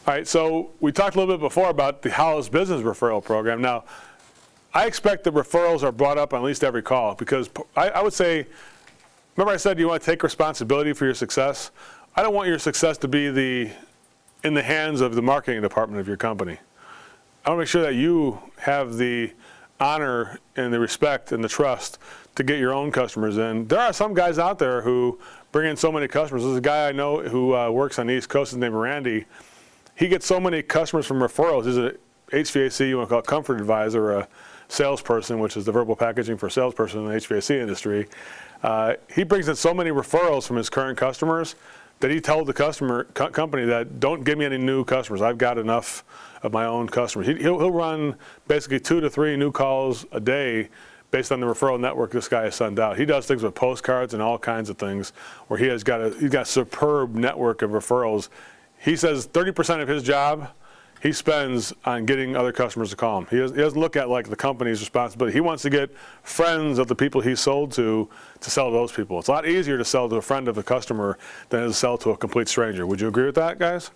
All right, so we talked a little bit before about the House Business Referral Program. Now, I expect that referrals are brought up on at least every call because I would say, remember I said you want to take responsibility for your success? I don't want your success to be in the hands of the marketing department of your company. I want to make sure that you have the honor and the respect and the trust to get your own customers in. There are some guys out there who bring in so many customers. There's a guy I know who works on the East Coast, his name is Randy. He gets so many customers from referrals. He's a HVAC, you want to call it comfort advisor, or a salesperson, which is the verbal packaging for salesperson in the HVAC industry. He brings in so many referrals from his current customers that he told the company that don't give me any new customers. I've got enough of my own customers. He'll run basically 2 to 3 new calls a day based on the referral network this guy has sent out. He does things with postcards and all kinds of things where he's got a superb network of referrals. He says 30% of his job he spends on getting other customers to call him. He doesn't look at like the company's responsibility. He wants to get friends of the people he sold to sell to those people. It's a lot easier to sell to a friend of a customer than it is to sell to a complete stranger. Would you agree with that, guys?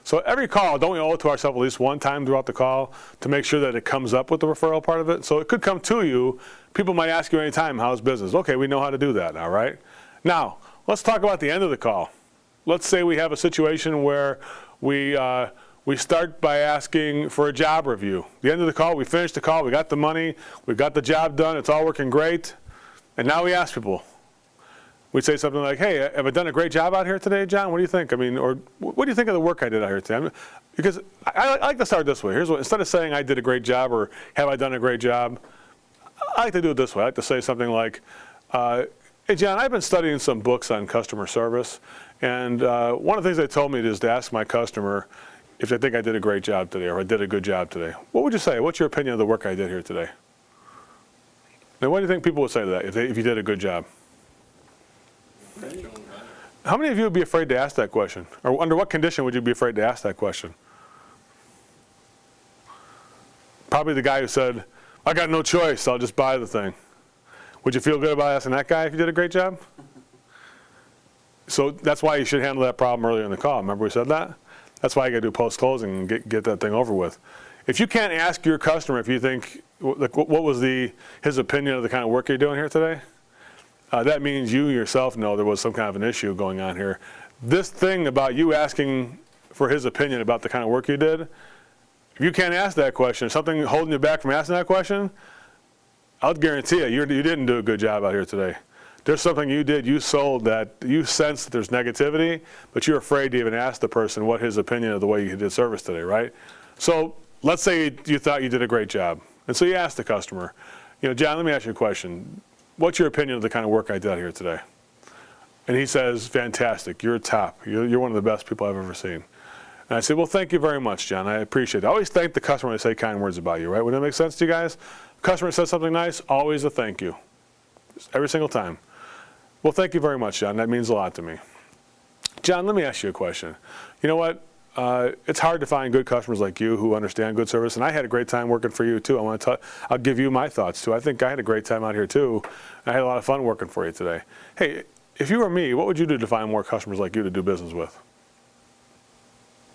So every call, don't we owe it to ourselves at least one time throughout the call to make sure that it comes up with the referral part of it? So it could come to you. People might ask you anytime, how's business? Okay, we know how to do that now, right? Now, let's talk about the end of the call. Let's say we have a situation where we start by asking for a job review. The end of the call, we finish the call, we got the money, we've got the job done, it's all working great. And now we ask people. We say something like, hey, have I done a great job out here today, John? What do you think? I mean, or what do you think of the work I did out here today? Because I like to start this way. Here's what, instead of saying I did a great job or have I done a great job, I like to do it this way. I like to say something like, hey, John, I've been studying some books on customer service. And one of the things they told me is to ask my customer if they think I did a great job today or I did a good job today. What would you say? What's your opinion of the work I did here today? Now, what do you think people would say to that if you did a good job? How many of you would be afraid to ask that question? Or under what condition would you be afraid to ask that question? Probably the guy who said, I got no choice, I'll just buy the thing. Would you feel good about asking that guy if you did a great job? So that's why you should handle that problem earlier in the call. Remember we said that? That's why you got to do post-closing and get that thing over with. If you can't ask your customer if you think, like, what was his opinion of the kind of work you're doing here today, that means you yourself know there was some kind of an issue going on here. This thing about you asking for his opinion about the kind of work you did, if you can't ask that question, something holding you back from asking that question, I'll guarantee you didn't do a good job out here today. There's something you did, you sold that you sense that there's negativity, but you're afraid to even ask the person what his opinion of the way you did service today, right? So let's say you thought you did a great job. And so you asked the customer, John, let me ask you a question. What's your opinion of the kind of work I did here today? And he says, fantastic, you're top. You're one of the best people I've ever seen. And I said, well, thank you very much, John. I appreciate it. I always thank the customer when they say kind words about you, right? Would that make sense to you guys? Customer says something nice, always a thank you. Every single time. Well, thank you very much, John. That means a lot to me. John, let me ask you a question. You know what? It's hard to find good customers like you who understand good service, and I had a great time working for you too. I'll give you my thoughts too. I think I had a great time out here too. I had a lot of fun working for you today. Hey, if you were me, what would you do to find more customers like you to do business with?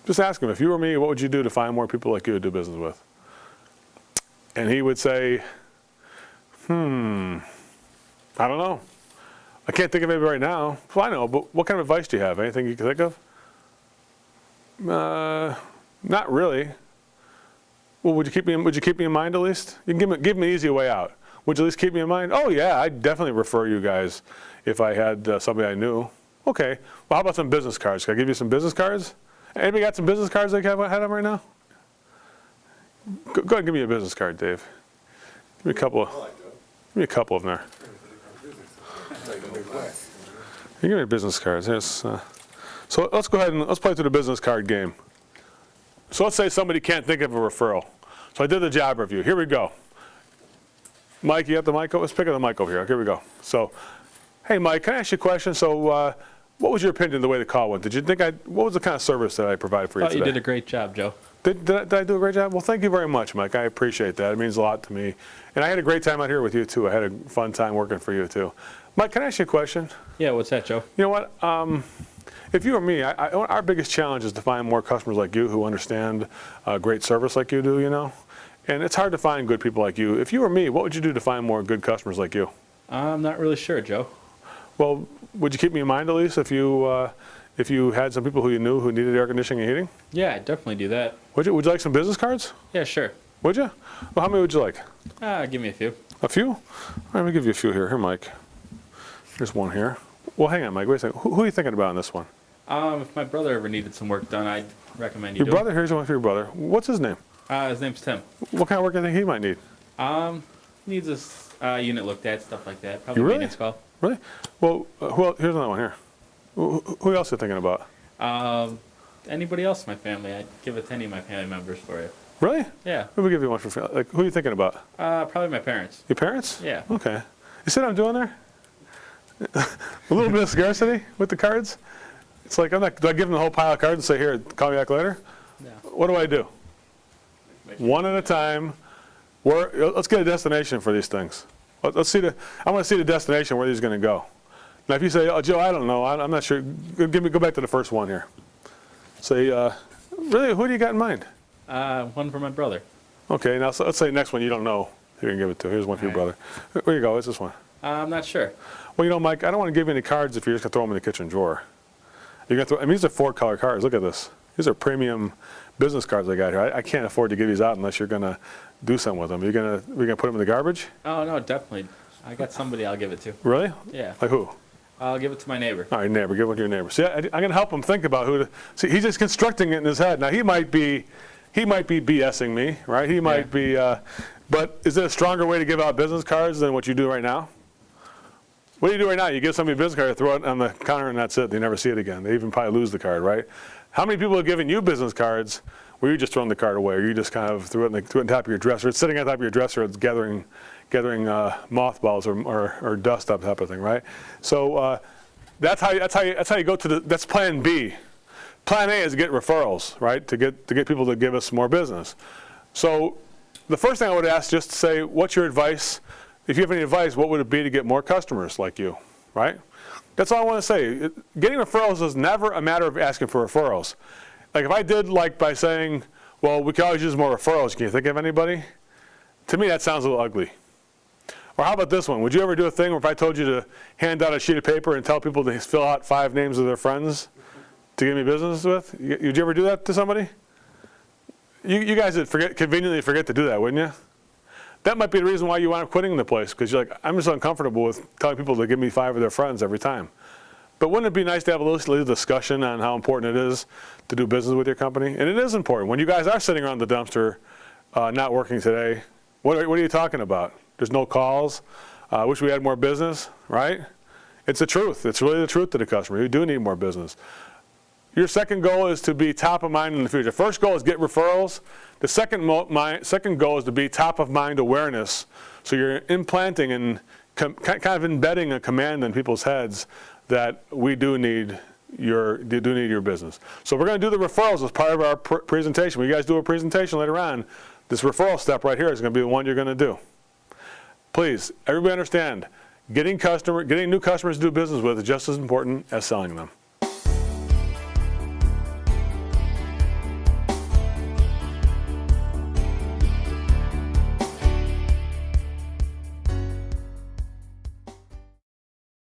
Just ask him, if you were me, what would you do to find more people like you to do business with? And he would say, I don't know. I can't think of anybody right now. Well, I know, but what kind of advice do you have? Anything you can think of? Not really. Well, would you keep me in mind at least? You can give me an easy way out. Would you at least keep me in mind? Oh yeah, I'd definitely refer you guys if I had somebody I knew. Okay. Well, how about some business cards? Can I give you some business cards? Anybody got some business cards they have them right now? Go ahead and give me a business card, Dave. Give me a couple. Give me a couple of them there. You give me business cards. So let's go ahead and let's play through the business card game. So let's say somebody can't think of a referral. So I did the job review. Here we go. Mike, you got the mic? Let's pick up the mic over here. Here we go. So, hey, Mike, can I ask you a question? So what was your opinion of the way the call went? Did you think what was the kind of service that I provided for you today? You did a great job, Joe. Did I do a great job? Well, thank you very much, Mike. I appreciate that. It means a lot to me. And I had a great time out here with you, too. I had a fun time working for you, too. Mike, can I ask you a question? Yeah, what's that, Joe? You know what? if you or me, our biggest challenge is to find more customers like you who understand great service like you do, you know? And it's hard to find good people like you. If you were me, what would you do to find more good customers like you? I'm not really sure, Joe. Well, would you keep me in mind at least if you had some people who you knew who needed air conditioning and heating? Yeah, I'd definitely do that. Would you like some business cards? Yeah, sure. Would you? Well, how many would you like? Give me a few. A few? All right, let me give you a few here. Here, Mike. Here's one here. Well, hang on, Mike. Wait a second. Who are you thinking about on this one? If my brother ever needed some work done, I'd recommend you do Your brother? Here's one for your brother. What's his name? His name's Tim. What kind of work do you think he might need? Needs this unit looked at, stuff like that. Probably Really? maintenance call. Really? Well, here's another one here. Who else are you thinking about? Anybody else in my family? I'd give it to any of my family members for you. Really? Yeah. Let me give you one for like. Who are you thinking about? Probably my parents. Your parents? Yeah. Okay. You see what I'm doing there? A little bit of scarcity with the cards. It's like do I give them the whole pile of cards and say, here, call me back later? No. What do? One at a time. Let's get a destination for these things. I want to see the destination where these are going to go. Now, if you say, oh, Joe, I don't know, I'm not sure. Go back to the first one here. Say, really, who do you got in mind? One for my brother. Okay, now let's say the next one you don't know who you can give it to. Here's one for your brother. Where you go? What's this one? I'm not sure. Well, you know, Mike, I don't want to give you any cards if you're just going to throw them in the kitchen drawer. You're going to these are 4-color cards. Look at this. These are premium business cards I got here. I can't afford to give these out unless you're going to do something with them. We're going to put them in the garbage? Oh, no, definitely. I got somebody I'll give it to. Really? Yeah. Like who? I'll give it to my neighbor. All right, neighbor. Give one to your neighbor. See, I'm going to help him think about who to. See, he's just constructing it in his head. Now, he might be BSing me, right? He might be. But is it a stronger way to give out business cards than what you do right now? What do you do right now? You give somebody a business card, throw it on the counter, and that's it. They never see it again. They even probably lose the card, right? How many people have given you business cards where you just thrown the card away, or you just kind of threw it on top of your dresser? It's sitting on top of your dresser. It's gathering mothballs or dust, that type of thing, right? So that's how you go to that's Plan B. Plan A is to get referrals, right? To get people to give us more business. So the first thing I would ask, just to say, what's your advice? If you have any advice, what would it be to get more customers like you, right? That's all I want to say. Getting referrals is never a matter of asking for referrals. Like if I did by saying, well, we can always use more referrals. Can you think of anybody? To me, that sounds a little ugly. Or how about this one? Would you ever do a thing where if I told you to hand out a sheet of paper and tell people to fill out 5 names of their friends to give me business with? Would you ever do that to somebody? You guys would conveniently forget to do that, wouldn't you? That might be the reason why you wind up quitting the place, because you're like, I'm just uncomfortable with telling people to give me 5 of their friends every time. But wouldn't it be nice to have a little discussion on how important it is to do business with your company? And it is important. When you guys are sitting around the dumpster not working today, what are you talking about? There's no calls. I wish we had more business, right? It's the truth. It's really the truth to the customer. You do need more business. Your second goal is to be top of mind in the future. First goal is get referrals. The second goal is to be top of mind awareness. So you're implanting and kind of embedding a command in people's heads that we do need your business. So we're going to do the referrals as part of our presentation. When you guys do a presentation later on, this referral step right here is going to be the one you're going to do. Please, everybody understand, getting new customers to do business with is just as important as selling them.